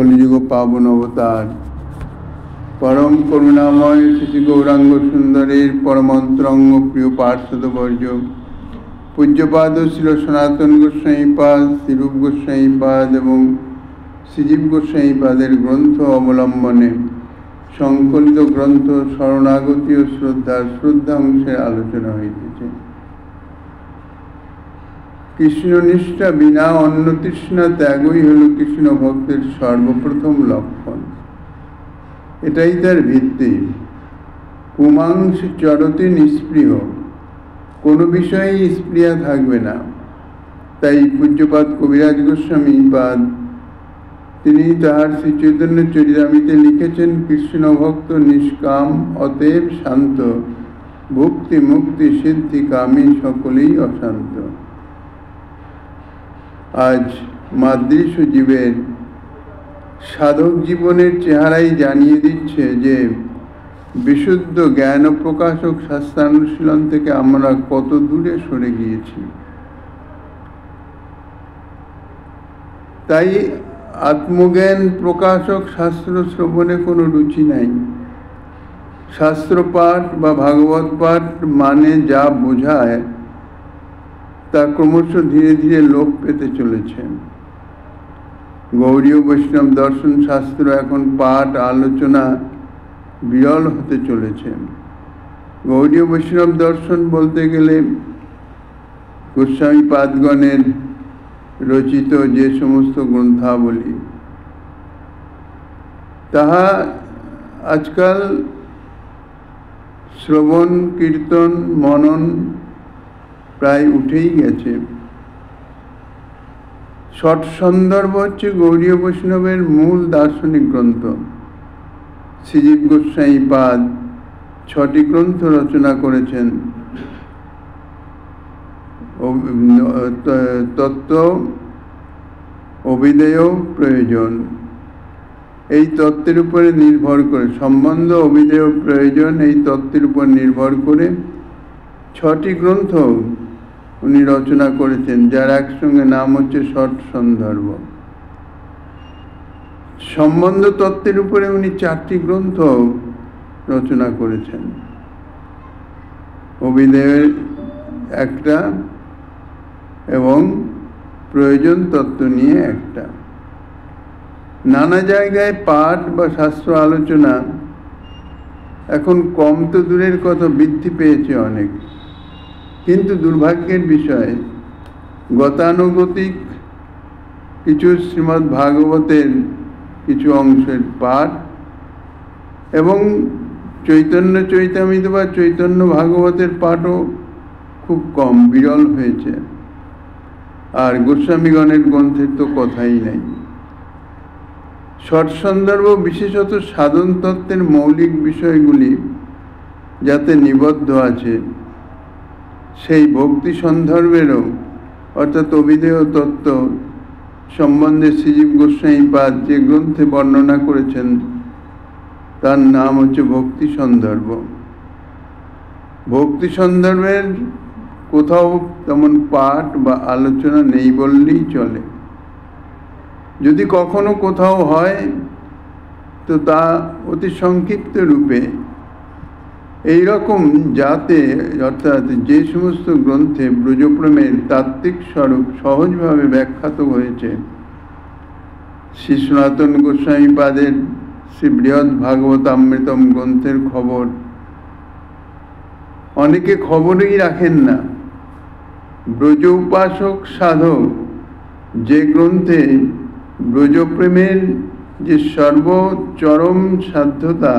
কলিযুগ পাবন অবতার परम करुणामय श्री गौरांग सुंदरेर परमंतरंग प्रिय पार्षदवर्य पूज्यपाद श्री सनातन गोस्वामीपाद श्रीरूप गोस्वामीपाद एवं श्रीजीव गोस्वामीपादेर ग्रंथ अवलम्बने संकलित ग्रंथ शरणागति और श्रद्धांशेर आलोचना हইতেছে। कृष्ण निष्ठा बिना अन्य तृष्णा त्यागई हल कृष्ण भक्तेर सर्वप्रथम लक्षण। एटाई तार भित्ति। पुमांस चरते निष्प्रिय, कोनो विषये स्प्रिया थाकबे ना। ताई पूज्यपाद कविराज गोस्वामीपाद तिनि ताहार श्री चैतन्य चरितामृते लिखेছেন कृष्ण भक्त निष्काम अतएव शांत भुक्ति मुक्ति सिद्धि कामी सकलेई अशांत। आज मादृश जीवेर साधक जीवनेर चेहराई जानिए दिच्छे जे विशुद्ध ज्ञान प्रकाशक शास्त्रानुशीलन थेके आमरा कत दूरे सरे गिয়েছি। ताई आत्मज्ञान प्रकाशक शास्त्र श्रवणे कोनो रुचि नाई। शास्त्र पाठ बा भागवत पाठ माने जा बोझाय ता क्रमश धीरे धीरे लोप पेते चलेছে। गौड़ीय वैष्णव दर्शन शास्त्र एखन पाठ आलोचना बिरल होते चलेছে। गौड़ीय वैष्णव दर्शन बोलते गेले गोस्वामीपादगणेर रचित जे समस्त ग्रंथावली ताहा आजकल श्रवण कीर्तन मनन प्राय उठेई गेছে। षट सन्दर्भ हच्छे गौड़ीय वैष्णवेर मूल दार्शनिक ग्रंथ। श्रीजीव गोस्वामीपाद 6टी ग्रंथ रचना करेছেন। तत्व अभिधेय प्रयोजन এই তত্ত্বের উপরে নির্ভর করে সম্বন্ধ অভিধেয় প্রয়োজন এই তত্ত্বের উপর নির্ভর করে 6টি গ্রন্থ উনি রচনা করেছেন, যার একসঙ্গে নাম হচ্ছে ষট সন্দর্ভ। সম্বন্ধ তত্ত্বের উপরে উনি 4টি গ্রন্থ রচনা করেছেন, অভিধেয়ের একটা এবং প্রয়োজন তত্ত্ব নিয়ে একটা। নানা জায়গায় পাঠ বা শাস্ত্র আলোচনা এখন কম তো দূরের কথা বৃদ্ধি পেয়েছে অনেক, কিন্তু দুর্ভাগ্যের বিষয় গতানুগতিক কিছু শ্রীমদ্ ভাগবতের কিছু অংশের পাঠ এবং চৈতন্য চরিতামৃত বা চৈতন্য ভাগবতের পাঠও খুব কম, বিরল হয়েছে। আর গোস্বামীগণের গ্রন্থের তো কথাই নাই। ষট সন্দর্ভ বিশেষত সাধন তত্ত্বের মৌলিক বিষয়গুলি যাতে নিবদ্ধ আছে সেই ভক্তি সন্দর্ভেরও অর্থাৎ অভিধেয় তত্ত্ব সম্বন্ধে শ্রীজীব গোস্বামীপাদ যে গ্রন্থে বর্ণনা করেছেন তার নাম হচ্ছে ভক্তি সন্দর্ভ। ভক্তি সন্দর্ভের কোথাও তেমন পাঠ বা আলোচনা নেই বললেই চলে। যদি কখনো কোথাও হয় তো তা অতি সংক্ষিপ্ত রূপে এই রকম যাতে অর্থাৎ যে সমস্ত গ্রন্থে ব্রজপ্রেমের তাত্ত্বিক স্বরূপ সহজভাবে ব্যাখ্যাত হয়েছে, শ্রী সনাতন গোস্বামীপাদের শ্রী বৃহৎ ভাগবতামৃতম গ্রন্থের খবর অনেকে খবরই রাখেন না। ব্রজ উপাসক সাধক যে গ্রন্থে ব্রজপ্রেমের যে সর্বচরম সাধ্যতা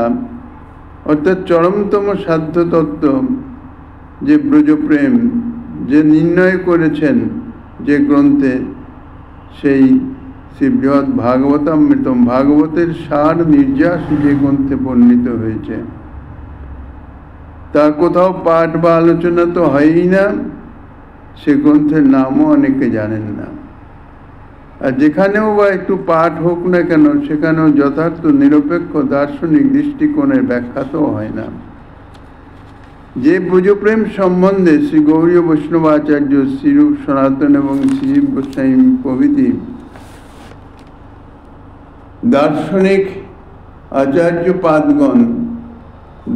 অর্থাৎ চরমতম সাধ্য তত্ত্ব যে ব্রজপ্রেম যে নির্ণয় করেছেন যে গ্রন্থে, সেই শ্রী বৃহৎ ভাগবতামৃতম ভাগবতের সার নির্যাস যে গ্রন্থে বর্ণিত হয়েছে তা কোথাও পাঠ বা আলোচনা তো হয়ই না, সে গ্রন্থের নামও অনেকে জানেন না। আর যেখানেও বা একটু পাঠ হোক না কেন সেখানেও যথার্থ নিরপেক্ষ দার্শনিক দৃষ্টিকোণের ব্যাখ্যা তো হয় না। যে ব্রজপ্রেম সম্বন্ধে শ্রী গৌড়ীয় বৈষ্ণব আচার্য শ্রীরূপ সনাতন এবং শ্রীজীব গোস্বামী প্রভৃতি দার্শনিক আচার্যপাদগণ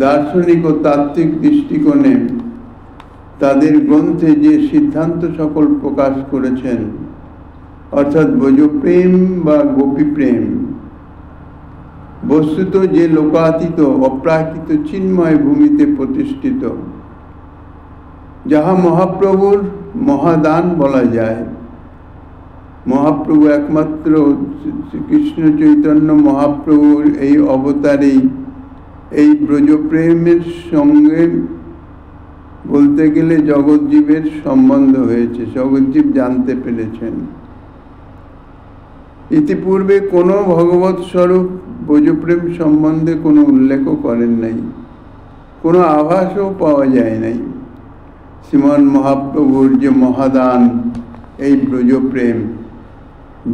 দার্শনিক ও তাত্ত্বিক দৃষ্টিকোণে তাদের গ্রন্থে যে সিদ্ধান্ত সকল প্রকাশ করেছেন, অর্থাৎ ব্রজপ্রেম বা গোপীপ্রেম বস্তুত যে লোকাতীত অপ্রাকৃত চিন্ময় ভূমিতে প্রতিষ্ঠিত, যাহা মহাপ্রভুর মহাদান বলা যায়। মহাপ্রভু একমাত্র শ্রীকৃষ্ণ চৈতন্য মহাপ্রভুর এই অবতারেই এই ব্রজপ্রেমের সঙ্গে বলতে গেলে জগৎজীবের সম্বন্ধ হয়েছে, জগৎজীব জানতে পেরেছেন। ইতিপূর্বে কোনো ভগবৎ স্বরূপ ব্রজপ্রেম সম্বন্ধে কোনো উল্লেখও করেন নাই, কোনো আভাসও পাওয়া যায় নাই। শ্রীমন মহাপ্রভুর যে মহাদান এই ব্রজপ্রেম,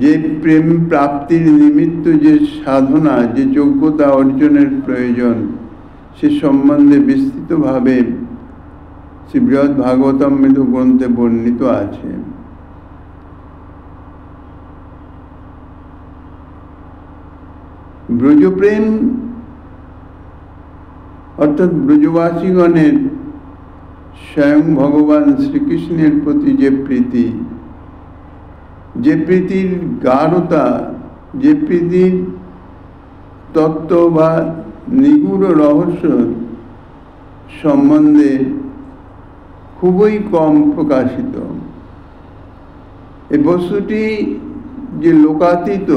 যে প্রেম প্রাপ্তির নিমিত্ত যে সাধনা, যে যোগ্যতা অর্জনের প্রয়োজন, সে সম্বন্ধে বিস্তৃতভাবে শ্রী বৃহৎ ভাগবতামৃত গ্রন্থে বর্ণিত আছে। ব্রজপ্রেম অর্থাৎ ব্রজবাসীগণের স্বয়ং ভগবান শ্রীকৃষ্ণের প্রতি যে প্রীতি, যে প্রীতির গাঢ়তা, যে প্রীতির তত্ত্ব বা নিগূঢ় রহস্য সম্বন্ধে খুবই কম প্রকাশিত। এই বস্তুটি যে লোকাতীত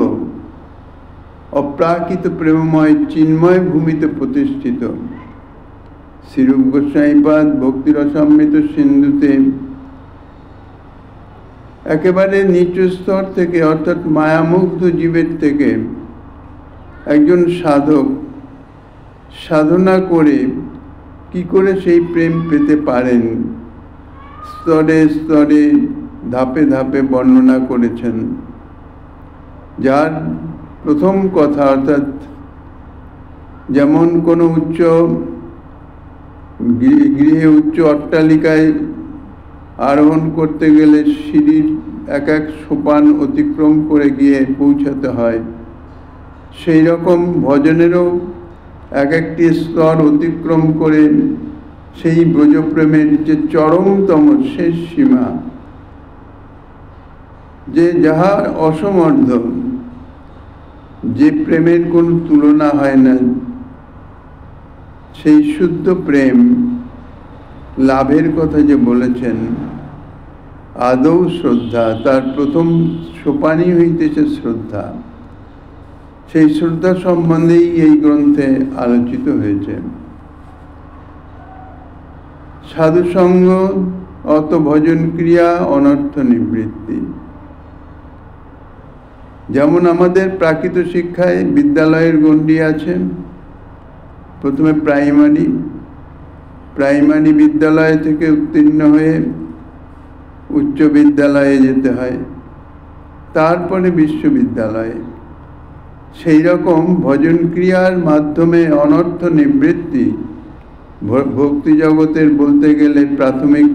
অপ্রাকৃত প্রেমময় চিন্ময় ভূমিতে প্রতিষ্ঠিত। শ্রীরূপ গোস্বামীপাদ ভক্তিরসামৃত সিন্ধুতে একেবারে নিচু স্তর থেকে, অর্থাৎ মায়ামুগ্ধ জীবের থেকে একজন সাধক সাধনা করে কি করে সেই প্রেম পেতে পারেন, স্তরে স্তরে ধাপে ধাপে বর্ণনা করেছেন। যার প্রথম কথা, অর্থাৎ যেমন কোনো উচ্চ গৃহে উচ্চ অট্টালিকায় আরোহণ করতে গেলে সিঁড়ির এক এক সোপান অতিক্রম করে গিয়ে পৌঁছাতে হয়, সেই রকম ভজনেরও এক একটি স্তর অতিক্রম করে সেই ব্রজপ্রেমের যে চরমতম শেষ সীমা, যে যাহা অসমর্থ, যে প্রেমের কোনো তুলনা হয় না, সেই শুদ্ধ প্রেম লাভের কথা যে বলেছেন, আদৌ শ্রদ্ধা, তার প্রথম সোপানই হইতেছে শ্রদ্ধা। সেই শ্রদ্ধা সম্বন্ধেই এই গ্রন্থে আলোচিত হয়েছে। সাধুসঙ্গ অত ভজন ক্রিয়া অনর্থ নিবৃত্তি। যেমন আমাদের প্রাকৃত শিক্ষায় বিদ্যালয়ের গণ্ডি আছে। প্রথমে প্রাইমারি বিদ্যালয় থেকে উত্তীর্ণ হয়ে উচ্চ বিদ্যালয়ে যেতে হয়, তারপরে বিশ্ববিদ্যালয়ে। সেই রকম ভজন ক্রিয়ার মাধ্যমে অনর্থ নিবৃত্তি ভক্তি জগতের বলতে গেলে প্রাথমিক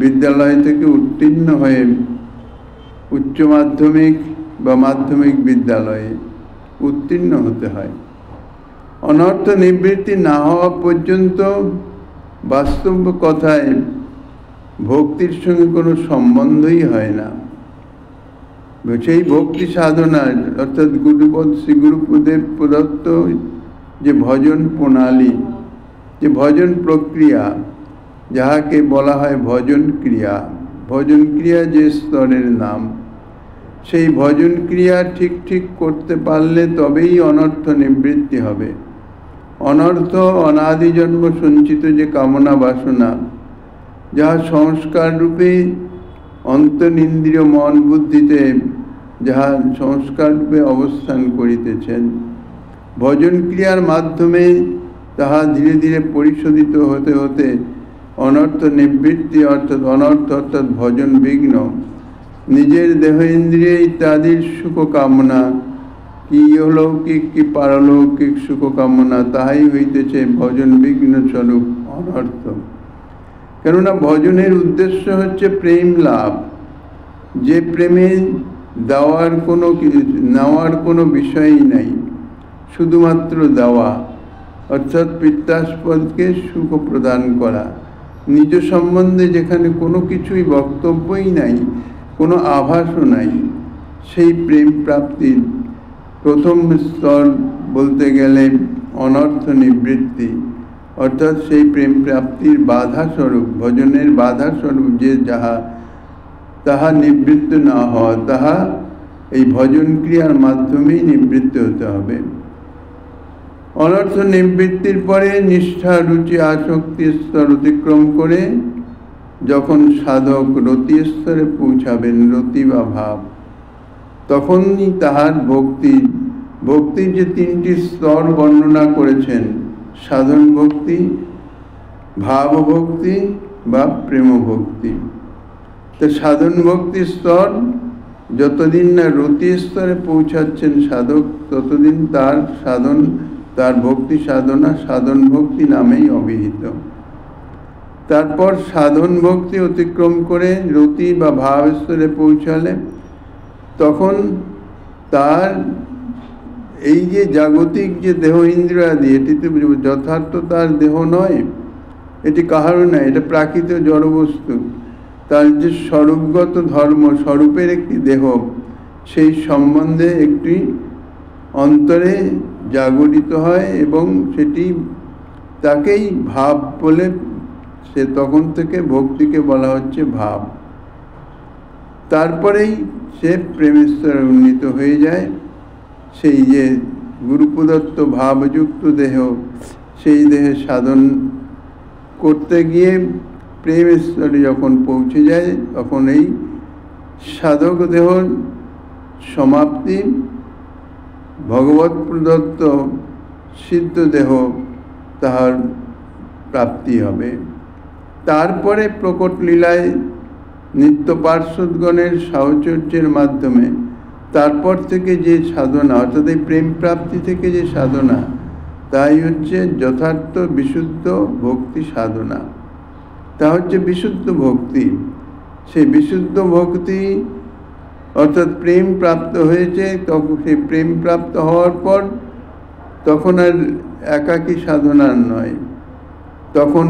বিদ্যালয় থেকে উত্তীর্ণ হয়ে উচ্চ মাধ্যমিক বা মাধ্যমিক বিদ্যালয়ে উত্তীর্ণ হতে হয়। অনর্থ নিবৃত্তি না হওয়া পর্যন্ত বাস্তব কথায় ভক্তির সঙ্গে কোনো সম্বন্ধই হয় না। সেই ভক্তি সাধনার, অর্থাৎ গুরুপদ শ্রী গুরুপদের প্রদত্ত যে ভজন প্রণালী, যে ভজন প্রক্রিয়া, যাহাকে বলা হয় ভজন ক্রিয়া, ভজন ক্রিয়া যে স্তরের নাম, সেই ভজন ক্রিয়া ঠিক ঠিক করতে পারলে তবেই অনর্থ নিবৃত্তি হবে। অনর্থ অনাদি জন্ম সঞ্চিত যে কামনা বাসনা, যাহা সংস্কার রূপে অন্তরিন্দ্রিয় মন বুদ্ধিতে যাহা সংস্কার রূপে অবস্থান করিতেছেন, ভজন ক্রিয়ার মাধ্যমে তাহা ধীরে ধীরে পরিশোধিত হতে হতে অনর্থ নিবৃত্তি, অর্থাৎ অনর্থ অর্থাৎ ভজন বিঘ্ন, নিজের দেহ ইন্দ্রিয় ইত্যাদির সুখ কামনা, কি অলৌকিক কি পারলৌকিক সুখ কামনা, তাহাই হইতেছে ভজন বিঘ্ন স্বরূপ অনর্থ। কেননা ভজনের উদ্দেশ্য হচ্ছে প্রেম লাভ। যে প্রেমে নেওয়ার কোনো বিষয়ই নাই, শুধুমাত্র দেওয়া, অর্থাৎ পিত্তাস্পদকে সুখ প্রদান করা। নিজ সম্বন্ধে যেখানে কোনো কিছুই বক্তব্যই নাই, কোনো আভাসও নাই, সেই প্রেম প্রাপ্তির প্রথম স্তর বলতে গেলে অনর্থ নিবৃত্তি, অর্থাৎ সেই প্রেম প্রাপ্তির বাধাস্বরূপ, ভজনের বাধাস্বরূপ যে তাহা নিবৃত্ত না হওয়া, তাহা এই ভজন ক্রিয়ার মাধ্যমেই নিবৃত্ত হতে হবে। অনর্থ নিবৃত্তির পরে নিষ্ঠা, রুচি, আসক্তি স্তর অতিক্রম করে যখন সাধক রতি স্তরে পৌঁছাবেন, রতি বা ভাব, তখনই তাহার ভক্তির যে তিনটি স্তর বর্ণনা করেছেন, সাধন ভক্তি, ভাব ভক্তি বা প্রেম ভক্তি। তো সাধন ভক্তি স্তর যতদিন না রতি স্তরে পৌঁছাচ্ছেন সাধক, ততদিন তার ভক্তি সাধনা সাধন ভক্তি নামেই অভিহিত। তারপর সাধন ভক্তি অতিক্রম করে রতি বা ভাব স্তরে পৌঁছালে তখন তার এই যে জাগতিক যে দেহ ইন্দ্রিয়াদি, এটি তো যথার্থ তার দেহ নয়, এটি কাহারও নয়, এটা প্রাকৃত জড়বস্তু। তার যে স্বরূপগত ধর্ম, স্বরূপের একটি দেহ, সেই সম্বন্ধে একটি অন্তরে জাগরিত হয় এবং সেটি তাকেই ভাব বলে, সে তখন থেকে ভক্তিকে বলা হচ্ছে ভাব। তারপরেই সে প্রেমের স্তরে উন্নীত হয়ে যায়। সেই যে গুরুপ্রদত্ত ভাবযুক্ত দেহ, সেই দেহে সাধন করতে গিয়ে প্রেম স্তরে যখন পৌঁছে যায়, তখন এই সাধক দেহ সমাপ্তি, ভগবৎ প্রদত্ত সিদ্ধ দেহ তাহার প্রাপ্তি হবে। তারপরে প্রকট লীলায় নিত্য পার্শ্বদগণের সাহচর্যের মাধ্যমে তারপর থেকে যে সাধনা, অর্থাৎ এই প্রেম প্রাপ্তি থেকে যে সাধনা, তাই হচ্ছে যথার্থ বিশুদ্ধ ভক্তি সাধনা। তা হচ্ছে বিশুদ্ধ ভক্তি। সেই বিশুদ্ধ ভক্তি অর্থাৎ প্রেম প্রাপ্ত হয়েছে, তখন সেই প্রেম প্রাপ্ত হওয়ার পর তখন আর একাকী সাধনার নয়, তখন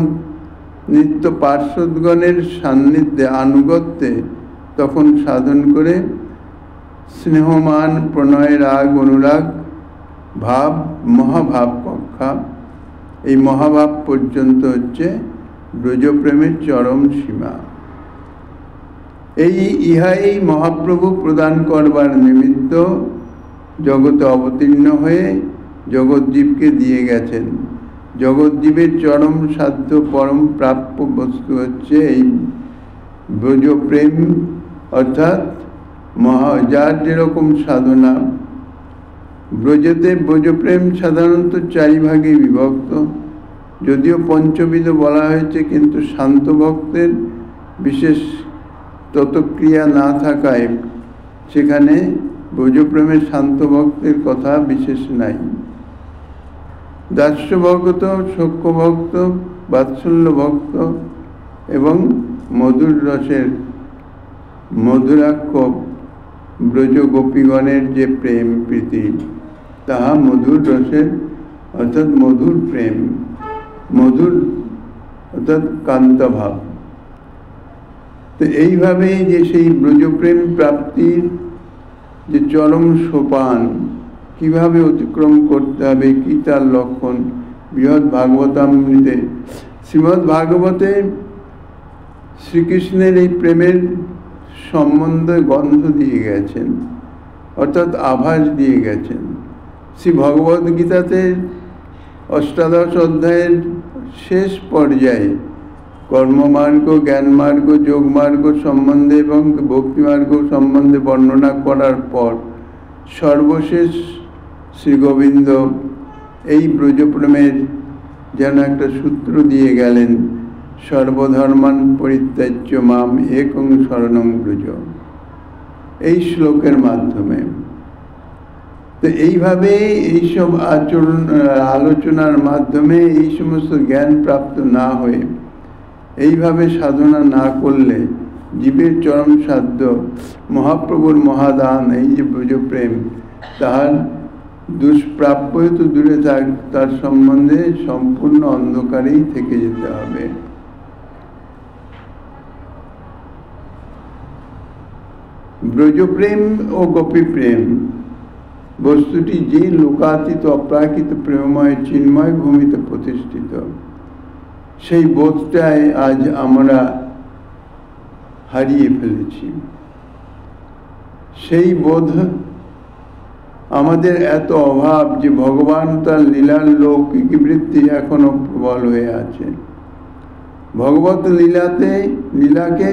নিত্য পার্শ্বদগণের সান্নিধ্যে, আনুগত্যে তখন সাধন করে স্নেহমান, প্রণয়, রাগ, অনুরাগ, ভাব, মহাভাব কক্ষা, এই মহাভাব পর্যন্ত হচ্ছে ব্রজপ্রেমের চরম সীমা। ইহাই মহাপ্রভু প্রদান করবার নিমিত্ত জগতে অবতীর্ণ হয়ে জগৎজীবকে দিয়ে গেছেন। জগৎজীবের চরম সাধ্য পরম প্রাপ্য বস্তু হচ্ছে এই ব্রজপ্রেম, অর্থাৎ যার যেরকম সাধনা। ব্রজতে ব্রজপ্রেম সাধারণত 4 ভাগে বিভক্ত, যদিও পঞ্চবিধ বলা হয়েছে, কিন্তু শান্ত ভক্তের বিশেষ ততক্রিয়া না থাকায় সেখানে ব্রজপ্রেমের শান্ত ভক্তের কথা বিশেষ নাই। দাস্য ভক্ত, সখ্য ভক্ত, বাৎসল্য ভক্ত এবং মধুর রসের মধুরাক্ষ ব্রজ গোপীগণের যে প্রেম প্রীতি, তাহা মধুর রসের অর্থাৎ মধুর প্রেম, মধুর অর্থাৎ কান্তভাব। তো এইভাবেই যে সেই ব্রজপ্রেম প্রাপ্তির যে চরম সোপান কিভাবে অতিক্রম করতে হবে, কি তার লক্ষণ, বৃহৎ ভাগবতামৃতে, শ্রীমদ্ ভাগবতে শ্রীকৃষ্ণের এই প্রেমের সম্বন্ধে গন্ধ দিয়ে গেছেন, অর্থাৎ আভাস দিয়ে গেছেন। শ্রী ভগবদ্গীতাতে অষ্টাদশ অধ্যায়ের শেষ পর্যায়ে কর্মমার্গ, জ্ঞানমার্গ, যোগমার্গ সম্বন্ধে এবং ভক্তিমার্গ সম্বন্ধে বর্ণনা করার পর সর্বশেষ শ্রী গোবিন্দ এই ব্রজপ্রেমের যেন একটা সূত্র দিয়ে গেলেন, সর্বধর্মান পরিত্যাজ্য মাম একং শরণং ব্রজ, এই শ্লোকের মাধ্যমে। তো এইভাবে এইসব আলোচনার মাধ্যমে এই সমস্ত জ্ঞান প্রাপ্ত না হয়ে, এইভাবে সাধনা না করলে জীবের চরম সাধ্য, মহাপ্রভুর মহাদান, এই যে ব্রজপ্রেম, তাহার দুষ্প্রাপ্য তো দূরে থাক, তার সম্বন্ধে সম্পূর্ণ অন্ধকারেই থেকে যেতে হবে। ব্রজপ্রেম ও গোপীপ্রেম বস্তুটি যে লোকাতীত অপ্রাকৃত প্রেমময় চিন্ময় ভূমিতে প্রতিষ্ঠিত, সেই বোধটাই আজ আমরা হারিয়ে ফেলেছি। সেই বোধ আমাদের এত অভাব যে ভগবান তার লীলার লৌকিক বৃত্তি এখনো প্রবল হয়ে আছে। ভগবত লীলাকে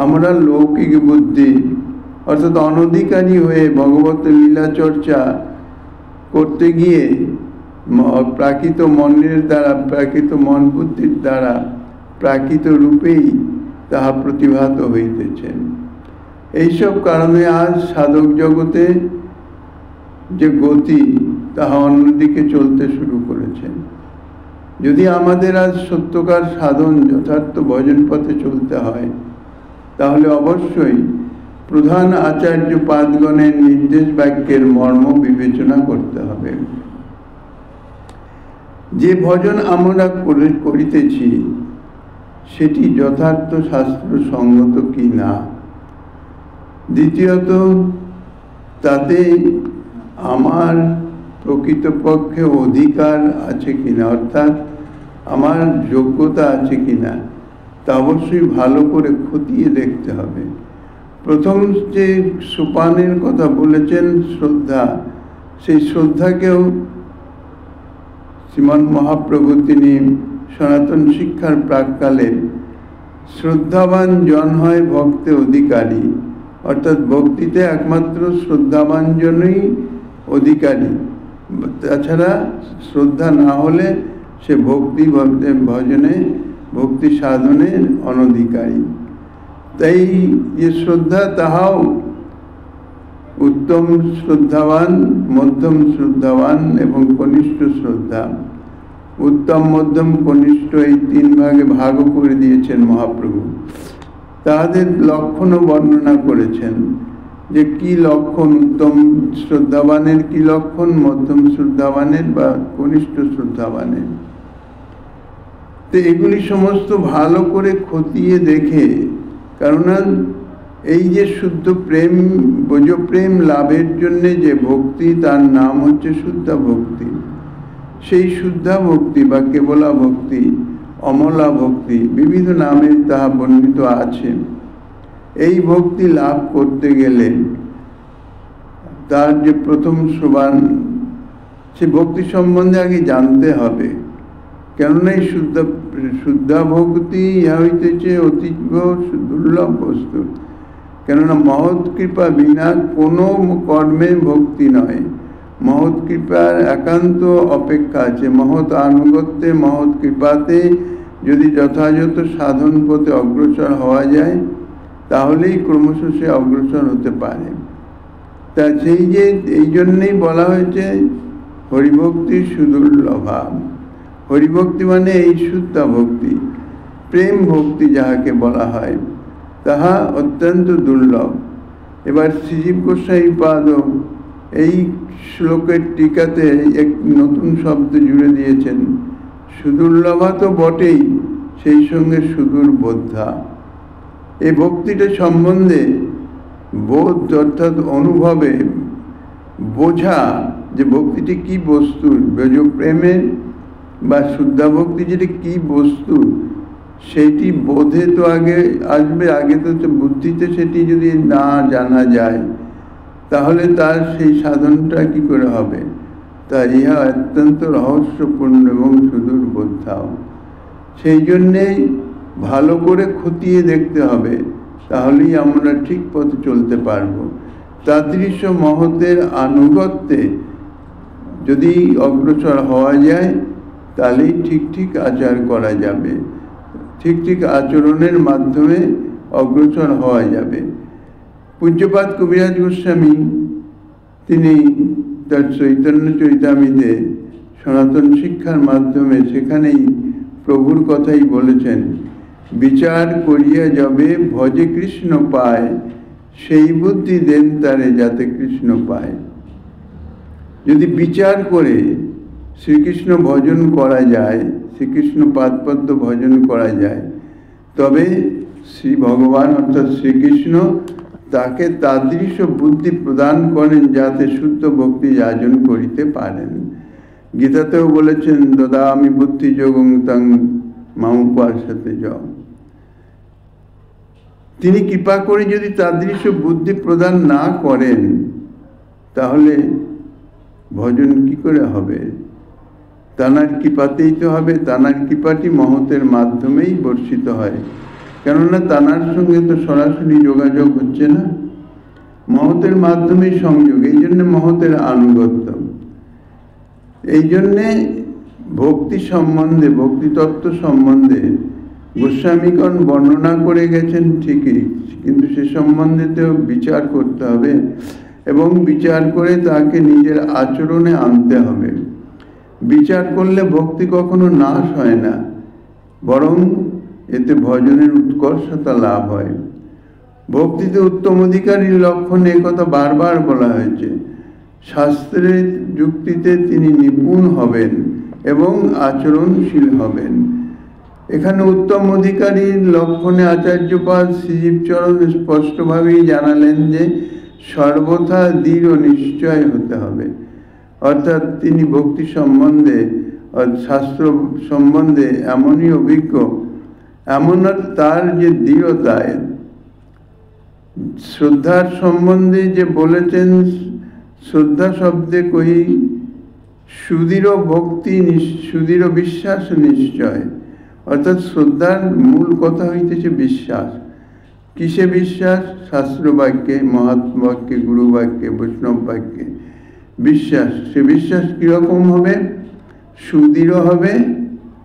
আমরা লৌকিক বুদ্ধি অর্থাৎ অনধিকারী হয়ে ভগবত লীলা চর্চা করতে গিয়ে প্রাকৃত মনের দ্বারা, প্রাকৃত মন বুদ্ধির দ্বারা প্রাকৃত রূপেই তাহা প্রতিভাত হইতেছেন। এইসব কারণে আজ সাধক জগতে যে গতি, তাহা অন্যদিকে চলতে শুরু করেছেন। যদি আমাদের আজ সত্যকার সাধন যথার্থ ভজন পথে চলতে হয়, তাহলে অবশ্যই প্রধান আচার্য পাদগণের নির্দেশ বাক্যের মর্ম বিবেচনা করতে হবে। যে ভজন আমরা করিতেছি সেটি যথার্থ শাস্ত্র সঙ্গত কি না, দ্বিতীয়ত তাতে আমার প্রকৃতপক্ষে অধিকার আছে কিনা, অর্থাৎ আমার যোগ্যতা আছে কিনা, তা অবশ্যই ভালো করে খতিয়ে দেখতে হবে। প্রথম যে সোপানের কথা বলেছেন শ্রদ্ধা, সেই শ্রদ্ধাকেও শ্রীমন মহাপ্রভু তিনি সনাতন শিক্ষার প্রাককালে শ্রদ্ধাবান জন হয় ভক্তে অধিকারী, অর্থাৎ ভক্তিতে একমাত্র শ্রদ্ধাবান জনই অধিকারী, তাছাড়া শ্রদ্ধা না হলে সে ভক্তি ভজনে ভক্তি সাধনে অনধিকারী। তাই যে শ্রদ্ধা, তাহাও উত্তম শ্রদ্ধাবান, মধ্যম শ্রদ্ধাবান এবং কনিষ্ঠ শ্রদ্ধা। উত্তম, মধ্যম, কনিষ্ঠ এই তিন ভাগে ভাগও করে দিয়েছেন মহাপ্রভু। তাহাদের লক্ষণও বর্ণনা করেছেন যে কি লক্ষণ, উত্তম শ্রদ্ধাবানের কি লক্ষণ, মধ্যম শ্রদ্ধাবানের বা কনিষ্ঠ শ্রদ্ধাবানের। তো এগুলি সমস্ত ভালো করে খতিয়ে দেখে, কেননা এই যে শুদ্ধ প্রেম, ব্রজপ্রেম লাভের জন্যে যে ভক্তি, তার নাম হচ্ছে শুদ্ধা ভক্তি। সেই শুদ্ধা ভক্তি বা কেবলা ভক্তি, অমলা ভক্তি, বিবিধ নামে তাহা বর্ণিত আছে। এই ভক্তি লাভ করতে গেলে তার যে প্রথম সোপান, সে ভক্তি সম্বন্ধে আগে জানতে হবে। কেননা এই শুদ্ধা ভক্তি ইহা হইতেছে অতীব দুর্লভ বস্তু। কেননা মহৎ কৃপা বিনা কোনো কর্মে ভক্তি নয়। মহৎ কৃপার একান্ত অপেক্ষা আছে। মহৎ আনুগত্যে, মহৎ কৃপাতে যদি যথাযথ সাধন পথে অগ্রসর হওয়া যায়, তাহলেই ক্রমশ সে অগ্রসর হতে পারে। তা সেই যে এই জন্যেই বলা হয়েছে হরিভক্তি সুদুর্লভা। হরিভক্তি মানে এই শুদ্ধা ভক্তি, প্রেম ভক্তি যাহাকে বলা হয়, তাহা অত্যন্ত দুর্লভ। এবার শ্রীজীব গোস্বামী পাদ এই শ্লোকের টিকাতে এক নতুন শব্দ জুড়ে দিয়েছেন। সুদুর্লভা তো বটেই, সেই সঙ্গে সুদূর বোদ্ধা। এই ভক্তিটা সম্বন্ধে বোধ অর্থাৎ অনুভবে বোঝা যে ভক্তিটি কি বস্তু, ব্রজপ্রেমের বা শুদ্ধা ভক্তি যেটা কি বস্তু, সেইটি বোধে তো আগে আসবে। আগে তো বুদ্ধিতে সেটি যদি না জানা যায়, তাহলে তার সেই সাধনটা কি করে হবে। তা ইহা অত্যন্ত রহস্যপূর্ণ এবং সুদূর বোধাও। সেই জন্যেই ভালো করে খতিয়ে দেখতে হবে, তাহলেই আমরা ঠিক পথে চলতে পারবো। তাদৃশ মহতের আনুগত্যে যদি অগ্রসর হওয়া যায়, তাহলেই ঠিক ঠিক আচার করা যাবে, ঠিক ঠিক আচরণের মাধ্যমে অগ্রসর হওয়া যাবে। পূজ্যপাদ কবিরাজ গোস্বামী তিনি তার চৈতন্য চৈতামিতে সনাতন শিক্ষার মাধ্যমে সেখানেই প্রভুর কথাই বলেছেন বিচার করিয়া যবে ভজে কৃষ্ণ পায়, সেই বুদ্ধি দেন তারে যাতে কৃষ্ণ পায়। যদি বিচার করে শ্রীকৃষ্ণ ভজন করা যায়, শ্রীকৃষ্ণ পাদপদ্ম ভজন করা যায়, তবে শ্রী ভগবান অর্থাৎ শ্রীকৃষ্ণ তাকে তাদৃশ বুদ্ধি প্রদান করেন যাতে শুদ্ধ ভক্তি যাজন করিতে পারেন। গীতাতেও বলেছেন, দদামি বুদ্ধি যোগং তং মামুপাসতে যাও। তিনি কৃপা করে যদি তাদৃশ বুদ্ধি প্রদান না করেন, তাহলে ভজন কি করে হবে? তানার কৃপাতেই তো হবে। তানার কৃপাটি মহতের মাধ্যমেই বর্ষিত হয়, কেননা তানার সঙ্গে তো সরাসরি যোগাযোগ হচ্ছে না, মহতের মাধ্যমেই সংযোগ। এই জন্য মহতের আনুগত্য। এই জন্যে ভক্তি সম্বন্ধে, ভক্তিতত্ত্ব সম্বন্ধে গোস্বামীগণ বর্ণনা করে গেছেন ঠিকই, কিন্তু সে সম্বন্ধেতেও বিচার করতে হবে এবং বিচার করে তাকে নিজের আচরণে আনতে হবে। বিচার করলে ভক্তি কখনো নাশ হয় না, বরং এতে ভজনের উৎকর্ষতা লাভ হয়। ভক্তিতে উত্তম অধিকারীর লক্ষণে একথা বারবার বলা হয়েছে। শাস্ত্রের যুক্তিতে তিনি নিপুণ হবেন এবং আচরণশীল হবেন। এখানে উত্তম অধিকারীর লক্ষণে আচার্যপাদ শ্রীজীবচরণ স্পষ্টভাবেই জানালেন যে সর্বথা দৃঢ় নিশ্চয় হতে হবে। অর্থাৎ তিনি ভক্তি সম্বন্ধে, শাস্ত্র সম্বন্ধে এমনই অভিজ্ঞ, এমন তার যে দৃঢ়তায়, শ্রদ্ধার সম্বন্ধে যে বলেছেন, শ্রদ্ধা শব্দে কহি সুদৃঢ় ভক্তি, সুদৃঢ় বিশ্বাস নিশ্চয়। অর্থাৎ শ্রদ্ধার মূল কথা হইতেছে বিশ্বাস। কিসে বিশ্বাস? শাস্ত্র বাক্যে, মহাত্মা বাক্যে, গুরু বাক্যে, বৈষ্ণব বাক্যে বিশ্বাস। সে বিশ্বাস কিরকম হবে? সুদৃঢ় হবে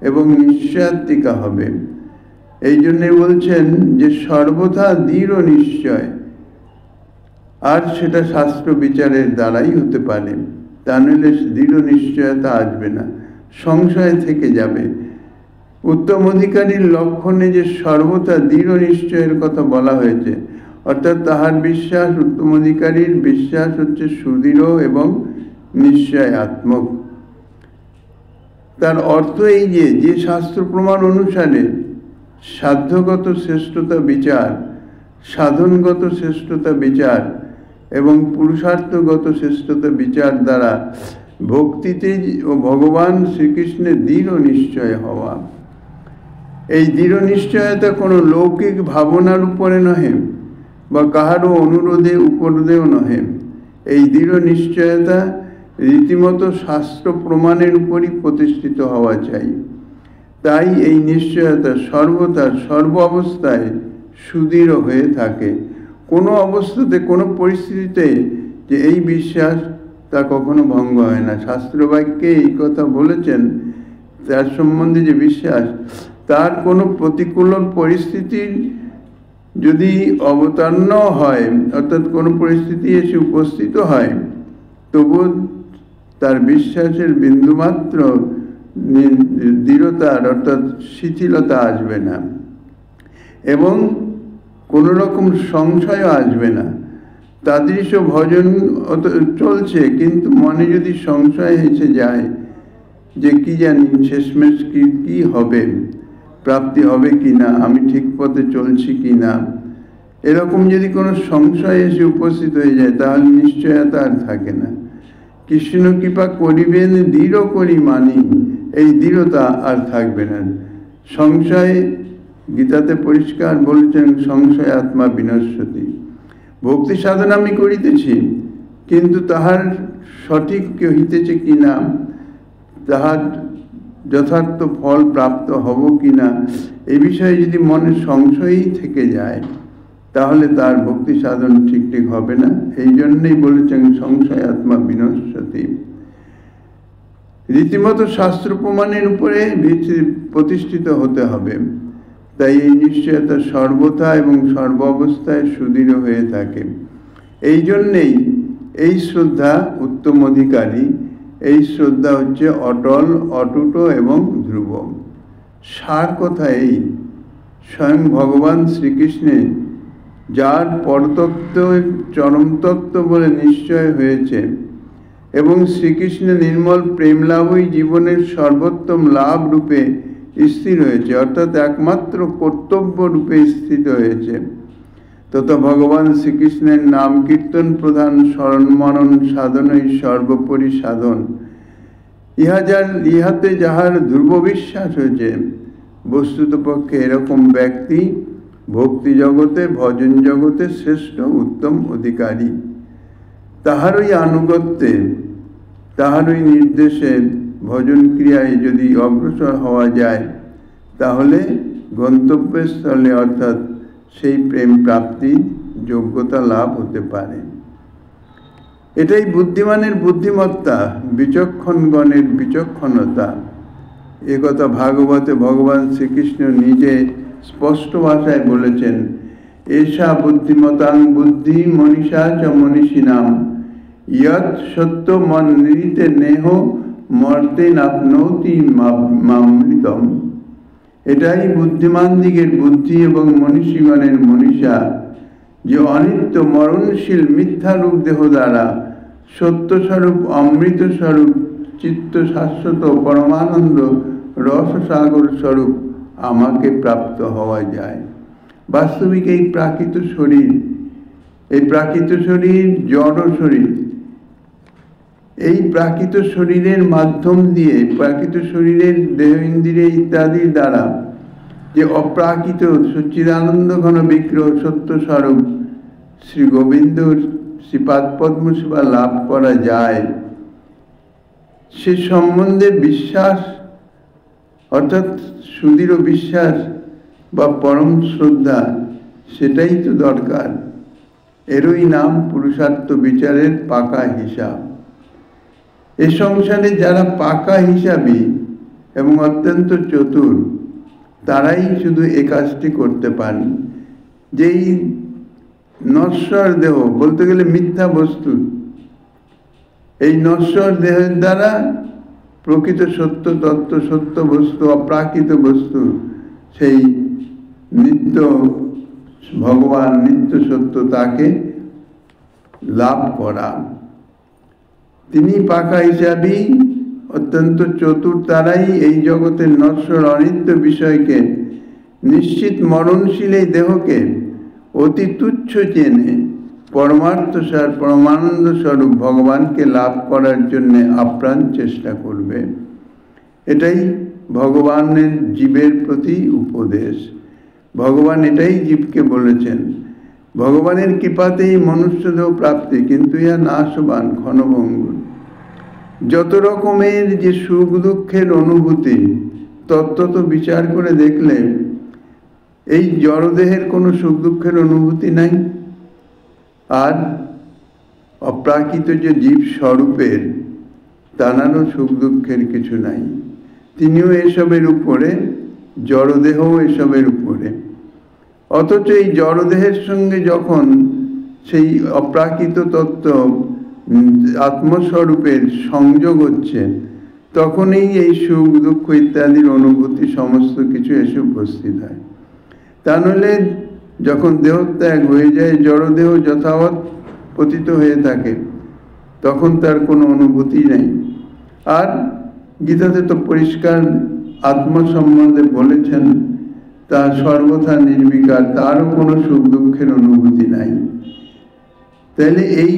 এবং নিশ্চয়াত্মিকা হবে। এই জন্যে বলছেন যে সর্বথা দৃঢ় নিশ্চয়, আর সেটা শাস্ত্র বিচারের দ্বারাই হতে পারে। তা নইলে দৃঢ় নিশ্চয়তা আসবে না, সংশয় থেকে যাবে। উত্তম অধিকারীর লক্ষণে যে সর্বথা দৃঢ় নিশ্চয়ের কথা বলা হয়েছে, অর্থাৎ তাহার বিশ্বাস, উত্তম অধিকারীর বিশ্বাস হচ্ছে সুদৃঢ় এবং নিশ্চয়াত্মক। তার অর্থ এই যে শাস্ত্র প্রমাণ অনুসারে সাধ্যগত শ্রেষ্ঠতা বিচার, সাধনগত শ্রেষ্ঠতা বিচার এবং পুরুষার্থগত শ্রেষ্ঠতা বিচার দ্বারা ভক্তিতে ও ভগবান শ্রীকৃষ্ণের দৃঢ় নিশ্চয় হওয়া। এই দৃঢ় নিশ্চয়তা কোনো লৌকিক ভাবনার উপরে নহে বা কাহারও অনুরোধে উপরোধেও নহে। এই দৃঢ় নিশ্চয়তা রীতিমতো শাস্ত্র প্রমাণের উপরই প্রতিষ্ঠিত হওয়া চাই। তাই এই নিশ্চয়তা সর্বদা সর্ব অবস্থায় সুদৃঢ় হয়ে থাকে। কোনো অবস্থাতে, কোনো পরিস্থিতিতে যে এই বিশ্বাস, তা কখনো ভঙ্গ হয় না। শাস্ত্রবাক্যে এই কথা বলেছেন, তার সম্বন্ধে যে বিশ্বাস, তার কোনো প্রতিকূল পরিস্থিতির যদি অবতারণ হয়, অর্থাৎ কোনো পরিস্থিতি এসে উপস্থিত হয়, তবু তার বিশ্বাসের বিন্দুমাত্র দৃঢ়তার অর্থাৎ শিথিলতা আসবে না এবং কোনো রকম সংশয়ও আসবে না। তাদৃশ ভজন চলছে, কিন্তু মনে যদি সংশয় এসে যায় যে কি জানি শেষমেশ কি হবে, প্রাপ্তি হবে কি না, আমি ঠিক পথে চলছি কি না, এরকম যদি কোনো সংশয় এসে উপস্থিত হয়ে যায়, তাহলে নিশ্চয়তা আর থাকে না। কৃষ্ণ কৃপা করিবেন দৃঢ় করি মানি, এই দৃঢ়তা আর থাকবে না। সংশয়, গীতাতে পরিষ্কার বলেছেন, সংশয় আত্মা বিনশ্যতি। ভক্তি সাধনা আমি করিতেছি, কিন্তু তাহার সঠিক হইতেছে কিনা, তাহার যথার্থ ফল প্রাপ্ত হব কিনা, এই বিষয়ে যদি মনে সংশয়ই থেকে যায়, তাহলে তার ভক্তি সাধন ঠিক হবে না। এই জন্যই বলেছেন সংশয় আত্মা বিনশ্যতি। রীতিমতো শাস্ত্র প্রমাণের উপরে প্রতিষ্ঠিত হতে হবে। তাই এই নিশ্চয়তা সর্বথা এবং সর্ব অবস্থায় সুদৃঢ় হয়ে থাকে। এই জন্যেই এই শ্রদ্ধা উত্তম অধিকারী, এই শ্রদ্ধা হচ্ছে অটল, অটুট এবং ধ্রুব। সার কথা এই স্বয়ং ভগবান শ্রীকৃষ্ণের, যার পরতত্ত্ব চরম তত্ত্ব বলে নিশ্চয় হয়েছে, এবং শ্রীকৃষ্ণের নির্মল প্রেম লাভই জীবনের সর্বোত্তম লাভ রূপে স্থির হয়েছে, অর্থাৎ একমাত্র কর্তব্য রূপে স্থিত হয়েছে, তথা ভগবান শ্রীকৃষ্ণের নাম কীর্তন প্রধান স্মরণ মনন সাধনই সর্বোপরি সাধন। ইহাতে যাহার ধ্রুব বিশ্বাস হয়েছে, বস্তুতপক্ষে এরকম ব্যক্তি ভক্তি জগতে ভজন জগতে শ্রেষ্ঠ উত্তম অধিকারী। তাহারই আনুগত্যে তাহারই নির্দেশে ভজন ক্রিয়ায় যদি অগ্রসর হওয়া যায়, তাহলে গন্তব্যস্থলে অর্থাৎ সেই প্রেম প্রাপ্তির যোগ্যতা লাভ হতে পারে। এটাই বুদ্ধিমানের বুদ্ধিমত্তা, বিচক্ষণগণের বিচক্ষণতা। একথা ভাগবতে ভগবান শ্রীকৃষ্ণ নিজে স্পষ্ট ভাষায় বলেছেন, এষা বুদ্ধিমতাং বুদ্ধি মনীষা চ মনীষিণাম ইয়ৎ সত্য মন নিরিতে নেহ মর্তে নাপ্নৌতি মামৃতম। এটাই বুদ্ধিমান দিগের বুদ্ধি এবং মনীষীগণের মনীষা, যে অনিত্য মরণশীল মিথ্যারূপ দেহ দ্বারা সত্যস্বরূপ অমৃতস্বরূপ চিত্ত শাশ্বত পরমানন্দ রসসাগর স্বরূপ আমাকে প্রাপ্ত হওয়া যায়। বাস্তবিক এই প্রাকৃত শরীর, এই প্রাকৃত শরীর জড় শরীর, এই প্রাকৃত শরীরের মাধ্যম দিয়ে, প্রাকৃত শরীরের দেহ ইন্দ্রিয় ইত্যাদির দ্বারা যে অপ্রাকৃত সচ্চিদানন্দ ঘন বিগ্রহ সত্য স্বরূপ শ্রী গোবিন্দর শ্রীপাদ পদ্ম সেবা লাভ করা যায়, সে সম্বন্ধে বিশ্বাস অর্থাৎ সুদৃঢ় বিশ্বাস বা পরম শ্রদ্ধা, সেটাই তো দরকার। এরই নাম পুরুষার্থ বিচারের পাকা হিসাব। এ সংসারে যারা পাকা হিসাবী এবং অত্যন্ত চতুর, তারাই শুধু এ কাজটি করতে পারেন। যেই নশ্বর দেহ, বলতে গেলে মিথ্যা বস্তু, এই নশ্বর দেহের দ্বারা প্রকৃত সত্য তত্ত্ব, সত্য বস্তু, অপ্রাকৃত বস্তু, সেই নিত্য ভগবান নিত্য সত্য, তাকে লাভ করা। তিনি পাকা হিসাবী অত্যন্ত চতুর, তারাই এই জগতের নশ্বর অনিত্য বিষয়কে, নিশ্চিত মরণশীল এই দেহকে অতি তুচ্ছ জেনে পরমার্থসার পরমানন্দ স্বরূপ ভগবানকে লাভ করার জন্য আপ্রাণ চেষ্টা করবে। এটাই ভগবানের জীবের প্রতি উপদেশ। ভগবান এটাই জীবকে বলেছেন, ভগবানের কৃপাতেই মনুষ্যদেহ প্রাপ্তি, কিন্তু ইহা নাশবান ক্ষণভঙ্গুর। যত রকমের যে সুখ দুঃখের অনুভূতি, তত্ত্বত বিচার করে দেখলে এই জড়দেহের কোনো সুখ দুঃখের অনুভূতি নাই, আর অপ্রাকৃত যে জীব স্বরূপের, তানারও সুখ দুঃখের কিছু নাই। তিনিও এসবের উপরে, জড়দেহও এসবের উপরে। অথচ এই জড়দেহের সঙ্গে যখন সেই অপ্রাকৃত তত্ত্ব আত্মস্বরূপের সংযোগ হচ্ছে, তখনই এই সুখ দুঃখ ইত্যাদির অনুভূতি সমস্ত কিছু এসে উপস্থিত হয়। তা নইলে যখন দেহত্যাগ হয়ে যায়, জড়দেহ যথাবৎ পতিত হয়ে থাকে, তখন তার কোনো অনুভূতি নেই। আর গীতাতে তো পরিষ্কার আত্ম সম্বন্ধে বলেছেন, তা সর্বথা নির্বিকার, তারও কোনো সুখ দুঃখের অনুভূতি নাই। তাহলে এই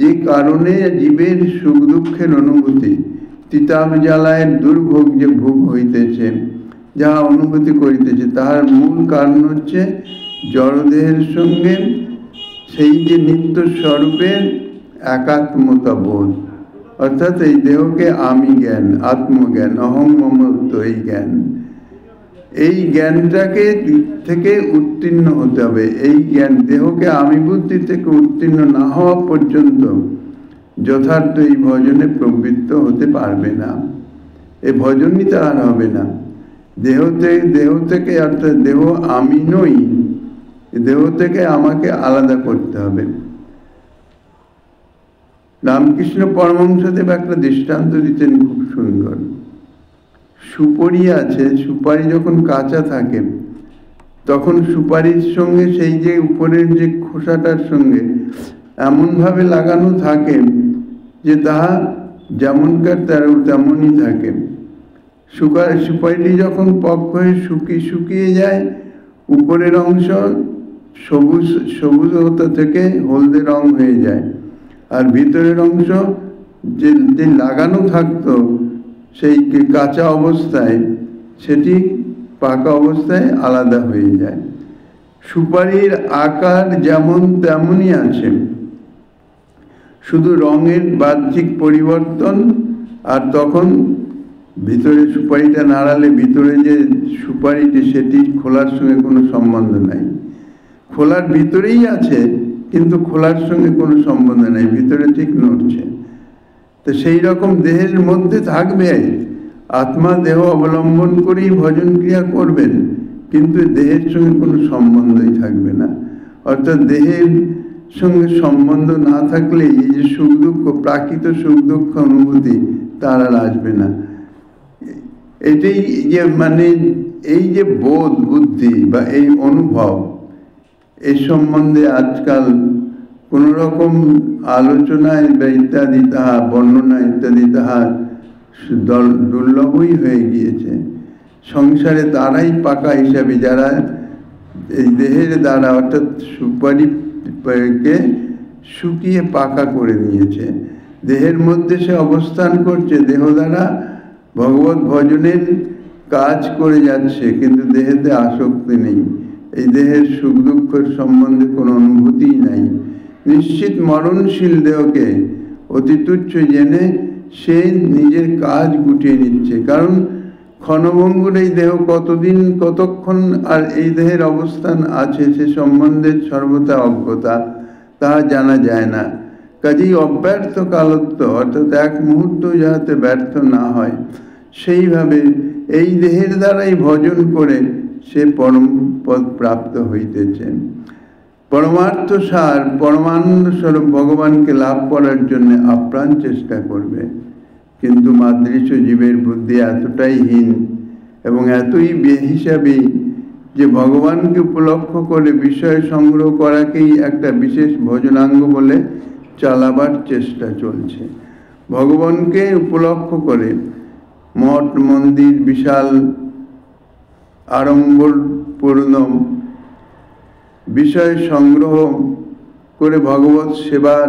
যে কারণে জীবের সুখ দুঃখের অনুভূতি, তিতাব জ্বালায়ের দুর্ভোগ যে ভোগ হইতেছে, যাহা অনুভূতি করিতেছে, তাহার মূল কারণ হচ্ছে জড়দেহের সঙ্গে সেই যে নিত্য স্বরূপের একাত্মতা বোধ, অর্থাৎ এই দেহকে আমি জ্ঞান, আত্মজ্ঞান, অহং মমত্ব, এই জ্ঞান, এই জ্ঞানটাকে থেকে উত্তীর্ণ হতে হবে। এই জ্ঞান দেহকে আমি বুদ্ধি থেকে উত্তীর্ণ না হওয়া পর্যন্ত যথার্থ এই ভজনে প্রবৃত্ত হতে পারবে না। এই ভজনই তার হবে না। দেহ থেকে, অর্থাৎ দেহ আমি নই, দেহ থেকে আমাকে আলাদা করতে হবে। রামকৃষ্ণ পরমহংসদেব একটা দৃষ্টান্ত দিতেন খুব সুন্দর। সুপারি আছে, সুপারি যখন কাঁচা থাকে তখন সুপারির সঙ্গে সেই যে উপরের যে খোসাটার সঙ্গে এমনভাবে লাগানো থাকে যে তাহা যেমনকার তেমনই থাকে। সুপারিটি যখন পক হয়ে শুকিয়ে যায়, উপরের অংশ সবুজতা থেকে হলদে রং হয়ে যায়, আর ভিতরের অংশ যে লাগানো থাকতো সেই কাঁচা অবস্থায় সেটি পাকা অবস্থায় আলাদা হয়ে যায়। সুপারির আকার যেমন তেমনই আছে, শুধু রঙের বাহ্যিক পরিবর্তন। আর তখন ভিতরে সুপারিটা নাড়ালে ভিতরে যে সুপারিটি সেটি খোলার সঙ্গে কোনো সম্বন্ধ নাই। খোলার ভিতরেই আছে কিন্তু খোলার সঙ্গে কোনো সম্বন্ধ নাই, ভিতরে ঠিক নড়ছে। তো সেই রকম দেহের মধ্যে থাকবে, আত্মা দেহ অবলম্বন করেই ভজন ক্রিয়া করবেন, কিন্তু দেহের সঙ্গে কোনো সম্বন্ধই থাকবে না। অর্থাৎ দেহের সঙ্গে সম্বন্ধ না থাকলে এই যে সুখ দুঃখ, প্রাকৃত সুখ দুঃখ অনুভূতি তার আর আসবে না। এটাই যে মানে এই যে বোধ বুদ্ধি বা এই অনুভব, এই সম্বন্ধে আজকাল কোনো রকম আলোচনায় বা ইত্যাদি তাহা বর্ণনা ইত্যাদি তাহা দুর্লভই হয়ে গিয়েছে। সংসারে তারাই পাকা হিসাবে যারা এই দেহের দ্বারা অর্থাৎ সুপারিকে শুকিয়ে পাকা করে নিয়েছে, দেহের মধ্যে সে অবস্থান করছে, দেহ দ্বারা ভগবত ভজনের কাজ করে যাচ্ছে, কিন্তু দেহেতে আসক্তি নেই, এই দেহের সুখ দুঃখের সম্বন্ধে কোনো অনুভূতিই নাই। নিশ্চিত মরণশীল দেহকে অতি তুচ্ছ জেনে সে নিজের কাজ গুটিয়ে নিচ্ছে। কারণ ক্ষণভঙ্গুর এই দেহ কতদিন কতক্ষণ আর এই দেহের অবস্থান আছে সে সম্বন্ধে সর্বদা অজ্ঞতা, তাহা জানা যায় না। কাজেই অব্যর্থ কালত্ব অর্থাৎ এক মুহূর্ত যাহাতে ব্যর্থ না হয় সেইভাবে এই দেহের দ্বারাই ভজন করে সে পরম পদ প্রাপ্ত হইতেছে। পরমার্থ সার পরমানন্দ স্বরূপ ভগবানকে লাভ করার জন্য আপ্রাণ চেষ্টা করবে, কিন্তু মাদৃশ্য জীবের বুদ্ধি এতটাই হীন এবং এতই বেহিসাবী যে ভগবানকে উপলক্ষ করে বিষয় সংগ্রহ করাকেই একটা বিশেষ ভজনাঙ্গ বলে চালাবার চেষ্টা চলছে। ভগবানকে উপলক্ষ করে মঠ মন্দির বিশাল আড়ম্বরপূর্ণ বিষয় সংগ্রহ করে ভগবত সেবার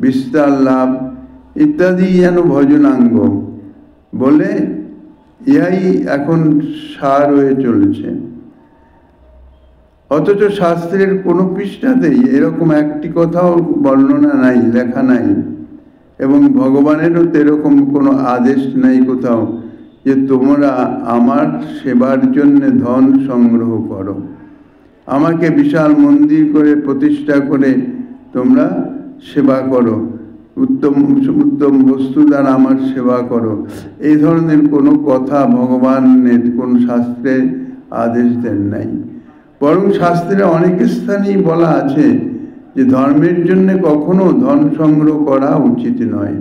বিস্তার লাভ ইত্যাদি যেন ভজনাঙ্গ বলে ইহাই এখন সার হয়ে চলছে। অথচ শাস্ত্রের কোনো পৃষ্ঠাতেই এরকম একটি কথাও বর্ণনা নাই, লেখা নাই, এবং ভগবানেরও এরকম কোনো আদেশ নাই কোথাও যে তোমরা আমার সেবার জন্য ধন সংগ্রহ করো, আমাকে বিশাল মন্দির করে প্রতিষ্ঠা করে তোমরা সেবা করো, উত্তম উত্তম বস্তু দ্বারা আমার সেবা করো। এই ধরনের কোনো কথা ভগবানের কোন শাস্ত্রে আদেশ দেন নাই। বরং শাস্ত্রে অনেক স্থানেই বলা আছে যে ধর্মের জন্য কখনো ধন সংগ্রহ করা উচিত নয়।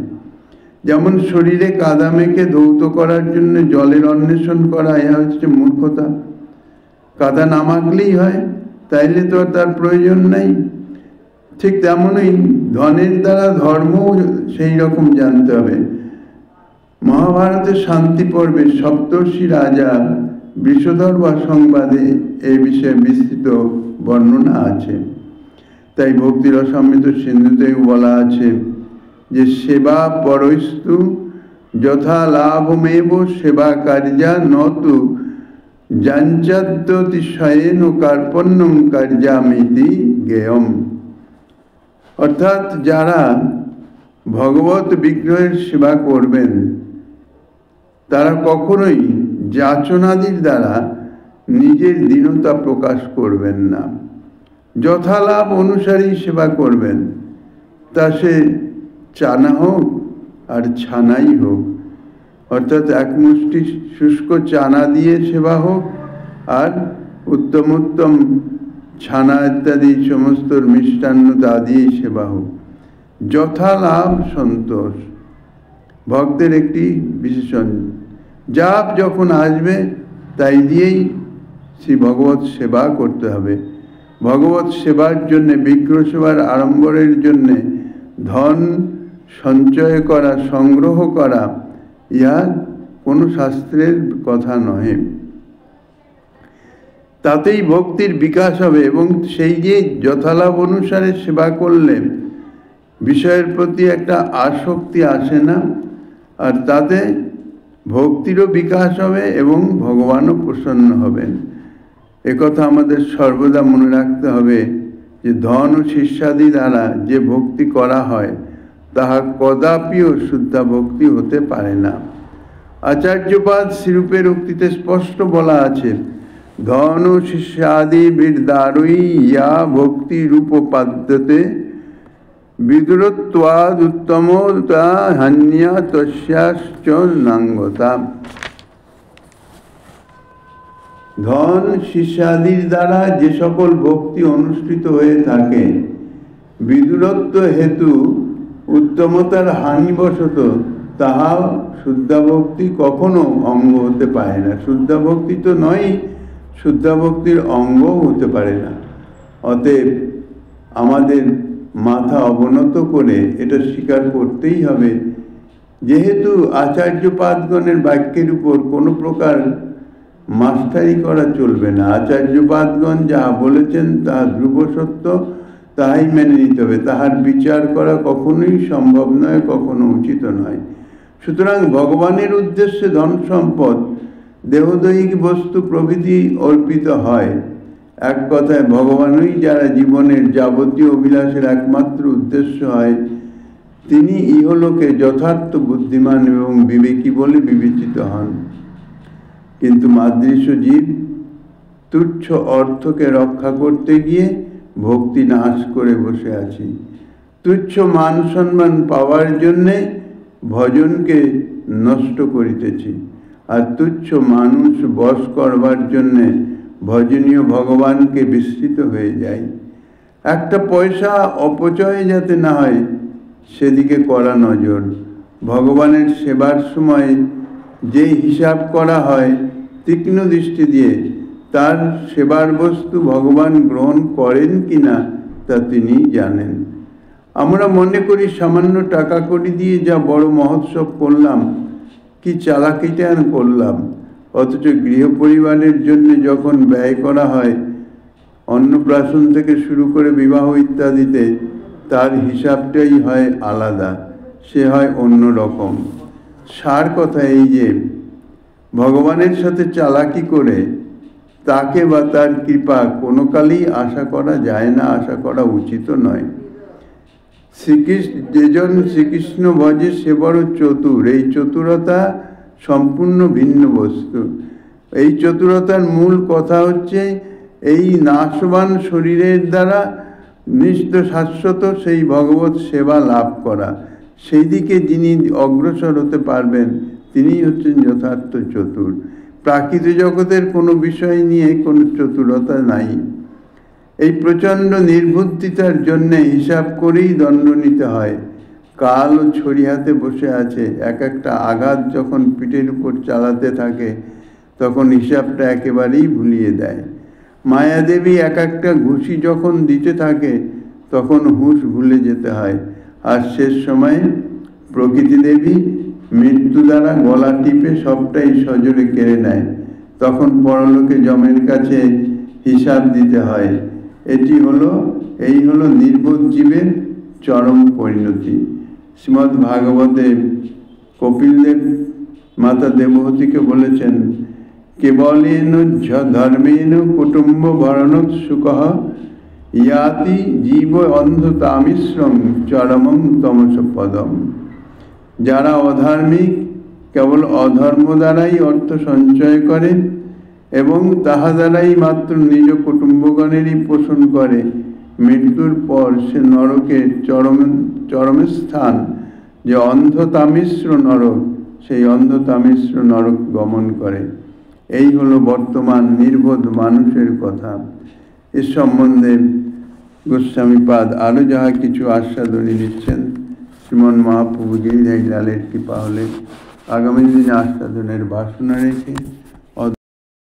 যেমন শরীরে কাদা মেখে ধৌত করার জন্য জলের অন্বেষণ করা, এ হচ্ছে মূর্খতা। কাদা না মাখলেই হয়, তাইলে তো তার প্রয়োজন নাই। ঠিক তেমনই ধনের দ্বারা ধর্ম সেই রকম জানতে হবে। মহাভারতের শান্তি পর্বে সপ্তর্ষি রাজা বৃষধর্বা সংবাদে এই বিষয়ে বিস্তৃত বর্ণনা আছে। তাই ভক্তি রসামৃত সিন্ধুতেও বলা আছে যে সেবা পরস্তু যথা লাভমেব সেবা কার্যা নতু যাঞ্চাদ্যতিশয়েন কার্পণ্যং কার্যামিতি জ্ঞেয়ম। অর্থাৎ যারা ভগবত বিগ্রহের সেবা করবেন তারা কখনোই যাচনাদির দ্বারা নিজের দীনতা প্রকাশ করবেন না, যথালাভ অনুসারেই সেবা করবেন, তা সে চানা হোক আর ছানাই হোক। অর্থাৎ এক মুষ্টি শুষ্ক চানা দিয়ে সেবা হোক আর উত্তম উত্তম ছানা ইত্যাদি সমস্ত মিষ্টান্ন তা দিয়েই সেবা হোক, যথালাভ সন্তোষ ভক্তের একটি বিশেষণ। জাপ যখন আসবে তাই দিয়েই শ্রী ভগবত সেবা করতে হবে। ভগবত সেবার জন্যে, বিগ্রহ সেবার আড়ম্বরের জন্যে ধন সঞ্চয় করা, সংগ্রহ করা, ইহা কোনো শাস্ত্রের কথা নহে। তাতেই ভক্তির বিকাশ হবে এবং সেই যে যথালাভ অনুসারে সেবা করলে বিষয়ের প্রতি একটা আসক্তি আসে না, আর তাতে ভক্তিরও বিকাশ হবে এবং ভগবানও প্রসন্ন হবেন। একথা আমাদের সর্বদা মনে রাখতে হবে যে ধন ও শিষ্যাদি দ্বারা যে ভক্তি করা হয় তাহা কদাপিও শুদ্ধা ভক্তি হতে পারে না। আচার্যপাদ শ্রীরূপের উক্তিতে স্পষ্ট বলা আছে, ধন ও শিষ্যাদি বৃদ্ধারই ইয়া ভক্তি রূপোপাদ্যতে বিদুরত্বাদ উত্তমতা হান্যা তস্যাশ্চ নাঙ্গতা। ধন শিষ্যাদির দ্বারা যে সকল ভক্তি অনুষ্ঠিত হয়ে থাকে, বিদুরত্ব হেতু উত্তমতার হানিবশত তাহা শুদ্ধা ভক্তি কখনো অঙ্গ হতে পারে না। শুদ্ধা ভক্তি তো নয়, শুদ্ধা ভক্তির অঙ্গও হতে পারে না। অতএব আমাদের মাথা অবনত করে এটা স্বীকার করতেই হবে, যেহেতু আচার্যপাদগণের বাক্যের উপর কোনো প্রকার মাস্টারি করা চলবে না। আচার্যপাদগণ যাহা বলেছেন তাহা ধ্রুব সত্য, তাহাই মেনে নিতে হবে। তাহার বিচার করা কখনোই সম্ভব নয়, কখনো উচিত নয়। সুতরাং ভগবানের উদ্দেশ্যে ধন সম্পদ, দেহদৈহিক বস্তু প্রভৃতি অর্পিত হয়। এক কথায় ভগবানই যারা জীবনের যাবতীয় অভিলাষের একমাত্র উদ্দেশ্য হয়, তিনি ইহলোকে যথার্থ বুদ্ধিমান এবং বিবেকী বলে বিবেচিত হন। কিন্তু মাদৃশ জীব তুচ্ছ অর্থকে রক্ষা করতে গিয়ে ভক্তি নাশ করে বসে আছি। তুচ্ছ মান সম্মান পাওয়ার জন্যে ভজনকে নষ্ট করিতেছি, আর তুচ্ছ মানুষ বশ করবার জন্যে ভজনীয় ভগবানকে বিস্মৃত হয়ে যায়। একটা পয়সা অপচয় যাতে না হয় সেদিকে কড়া নজর। ভগবানের সেবার সময় যে হিসাব করা হয় তীক্ষ্ণ দৃষ্টি দিয়ে, তার সেবার বস্তু ভগবান গ্রহণ করেন কিনা তা তিনি জানেন। আমরা মনে করি সামান্য টাকা কড়ি দিয়ে যা বড় মহোৎসব করলাম, কি চালাকিটা করলাম, অথচ গৃহ পরিবারের জন্য যখন ব্যয় করা হয় অন্নপ্রাশন থেকে শুরু করে বিবাহ ইত্যাদিতে, তার হিসাবটাই হয় আলাদা, সে হয় অন্য রকম। সার কথা এই যে ভগবানের সাথে চালাকি করে তাকে বা তার কৃপা কোনো কালেই আশা করা যায় না, আশা করা উচিত নয়। যেজন শ্রীকৃষ্ণ ভজে সে বড় চতুর, এই চতুরতা সম্পূর্ণ ভিন্ন বস্তু। এই চতুরতার মূল কথা হচ্ছে এই নাশবান শরীরের দ্বারা নিত্য শাশ্বত সেই ভগবত সেবা লাভ করা। সেই দিকে যিনি অগ্রসর হতে পারবেন তিনি হচ্ছেন যথার্থ চতুর। প্রাকৃত জগতের কোনো বিষয় নিয়ে কোনো চতুরতা নাই। এই প্রচণ্ড নির্বুদ্ধিতার জন্যে হিসাব করেই দণ্ড নিতে হয়। কাল ও ছড়ি হাতে বসে আছে, এক একটা আঘাত যখন পিঠের উপর চালাতে থাকে তখন হিসাবটা একেবারেই ভুলিয়ে দেয়। মায়াদেবী এক একটা ঘুষি যখন দিতে থাকে তখন হুঁশ ভুলে যেতে হয়। আর শেষ সময়ে প্রকৃতি দেবী মৃত্যু দ্বারা গলা টিপে সবটাই সজোরে কেড়ে নেয়, তখন পরলোকে যমের কাছে হিসাব দিতে হয়। এই হলো নির্বোধ জীবের চরম পরিণতি। শ্রীমদ্ ভাগবতে কপিলদেব মাতা দেবহূতিকে বলেছেন, কেবলেন ধর্মেন কুটুম্ব ভরণোৎ সুখঃ ইয়াতি জীব অন্ধতামিশ্রম চরমং তমস পদম। যারা অধার্মিক কেবল অধর্ম দ্বারাই অর্থ সঞ্চয় করে এবং তাহা দ্বারাই মাত্র নিজ কুটুম্বগণেরই পোষণ করে, মৃত্যুর পর সে নরকের চরম স্থান যে অন্ধতামিশ্র নরক, সেই অন্ধতামিশ্র নরক গমন করে। এই হলো বর্তমান নির্বোধ মানুষের কথা। এ সম্বন্ধে গোস্বামীপাদ আরও যাহা কিছু আস্বাদনী দিচ্ছেন, শ্রীমন মহাপ্রভু গিরিধারী লালের কৃপা হলে আগামী দিনে আস্বাদনের বাসনা রেখে